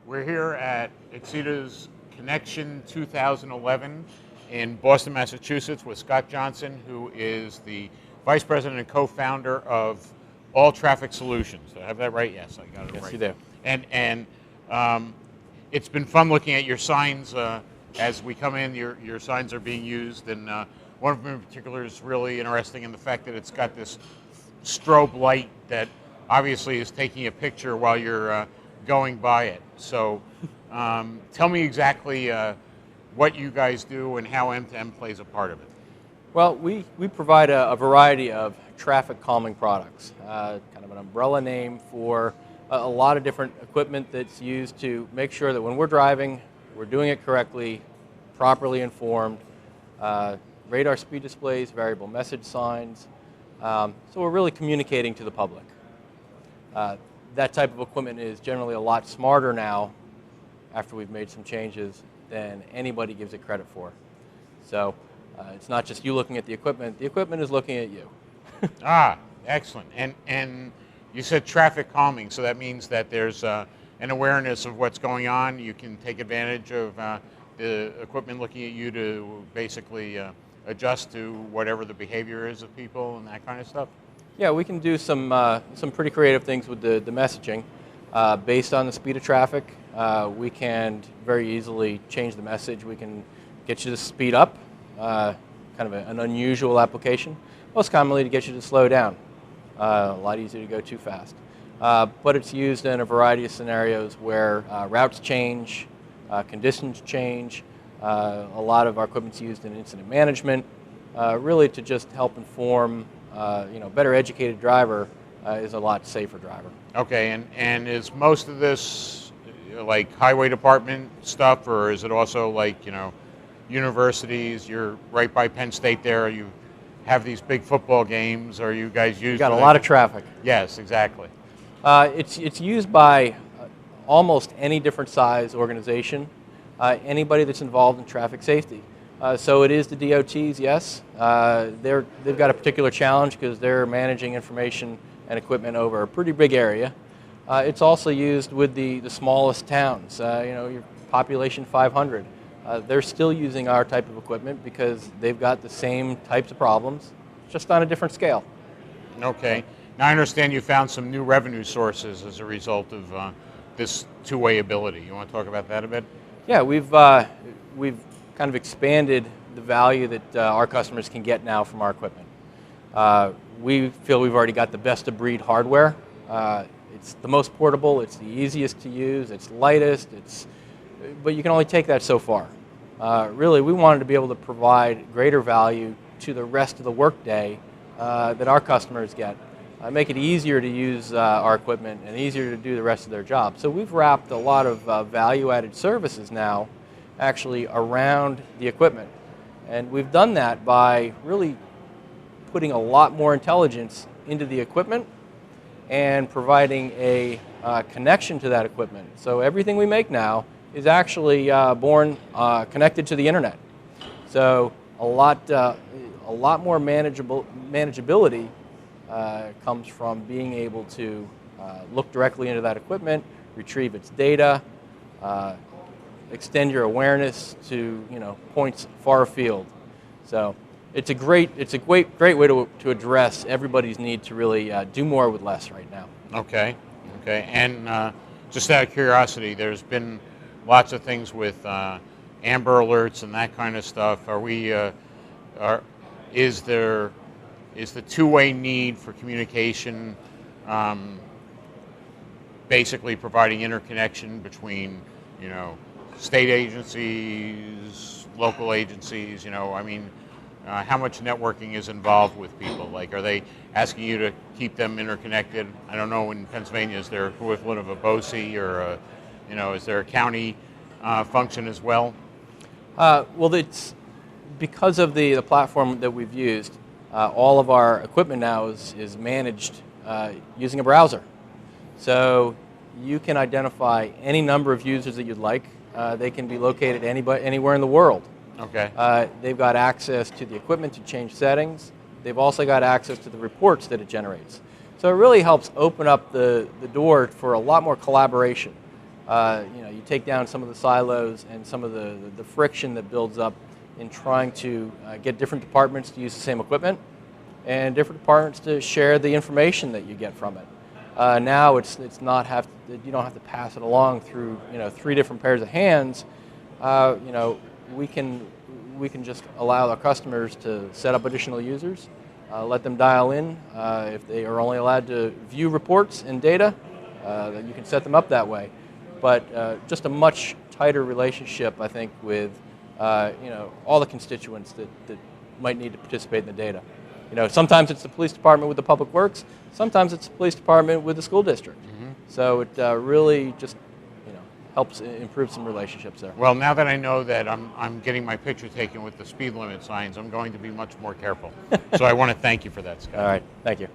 We're here at Axeda's Connection 2011 in Boston, Massachusetts with Scott Johnson, who is the Vice President and co-founder of All Traffic Solutions. Did I have that right? Yes, I got it right. Yes, you do. And it's been fun looking at your signs as we come in. Your signs are being used, and one of them in particular is really interesting in the fact that it's got this strobe light that obviously is taking a picture while you're going by it. So tell me exactly what you guys do and how M2M plays a part of it. Well, we provide a variety of traffic calming products, kind of an umbrella name for a lot of different equipment that's used to make sure that when we're driving, we're doing it correctly, properly informed, radar speed displays, variable message signs, so we're really communicating to the public. That type of equipment is generally a lot smarter now after we've made some changes than anybody gives it credit for. So it's not just you looking at the equipment is looking at you. Excellent. And you said traffic calming, so that means that there's an awareness of what's going on. You can take advantage of the equipment looking at you to basically adjust to whatever the behavior is of people and that kind of stuff? Yeah, we can do some pretty creative things with the messaging. Based on the speed of traffic, we can very easily change the message. We can get you to speed up, kind of an unusual application. Most commonly to get you to slow down. A lot easier to go too fast. But it's used in a variety of scenarios where routes change, conditions change. A lot of our equipment's used in incident management, really to just help inform better educated driver is a lot safer driver. Okay, and is most of this like highway department stuff, or is it also like, universities? You're right by Penn State there. You have these big football games. Are you guys used? Got a lot of traffic. Yes, exactly. It's used by almost any different size organization, anybody that's involved in traffic safety. So it is the DOTs, yes. They've got a particular challenge because they're managing information and equipment over a pretty big area. It's also used with the smallest towns, your population 500. They're still using our type of equipment because they've got the same types of problems, just on a different scale. Okay. Now I understand you found some new revenue sources as a result of this two-way ability. You want to talk about that a bit? Yeah, we've kind of expanded the value that our customers can get now from our equipment. We feel we've already got the best of breed hardware. It's the most portable, it's the easiest to use, it's lightest, but you can only take that so far. Really, we wanted to be able to provide greater value to the rest of the workday that our customers get. Make it easier to use our equipment and easier to do the rest of their job. So we've wrapped a lot of value-added services now actually around the equipment. And we've done that by really putting a lot more intelligence into the equipment and providing a connection to that equipment. So everything we make now is actually connected to the internet. So a lot more manageability comes from being able to look directly into that equipment, retrieve its data, extend your awareness to points far afield. So it's a great way to address everybody's need to really do more with less right now. Okay. And just out of curiosity, there's been lots of things with Amber Alerts and that kind of stuff. Is the two-way need for communication basically providing interconnection between state agencies, local agencies? How much networking is involved with people? Like, are they asking you to keep them interconnected? I don't know, in Pennsylvania, is there equivalent of a BOCE, or is there a county function as well? Well, it's because of the platform that we've used. All of our equipment now is managed using a browser. So you can identify any number of users that you'd like. They can be located anywhere in the world. Okay. They've got access to the equipment to change settings. They've also got access to the reports that it generates. So it really helps open up the door for a lot more collaboration. You take down some of the silos and some of the friction that builds up in trying to get different departments to use the same equipment and different departments to share the information that you get from it. Now you don't have to pass it along through 3 different pairs of hands. We can just allow our customers to set up additional users, let them dial in. If they are only allowed to view reports and data, then you can set them up that way. But just a much tighter relationship, I think, with all the constituents that might need to participate in the data. Sometimes it's the police department with the public works. Sometimes it's the police department with the school district. Mm-hmm. So it really just helps improve some relationships there. Well, now that I know that I'm getting my picture taken with the speed limit signs, I'm going to be much more careful. So I want to thank you for that, Scott. All right, thank you.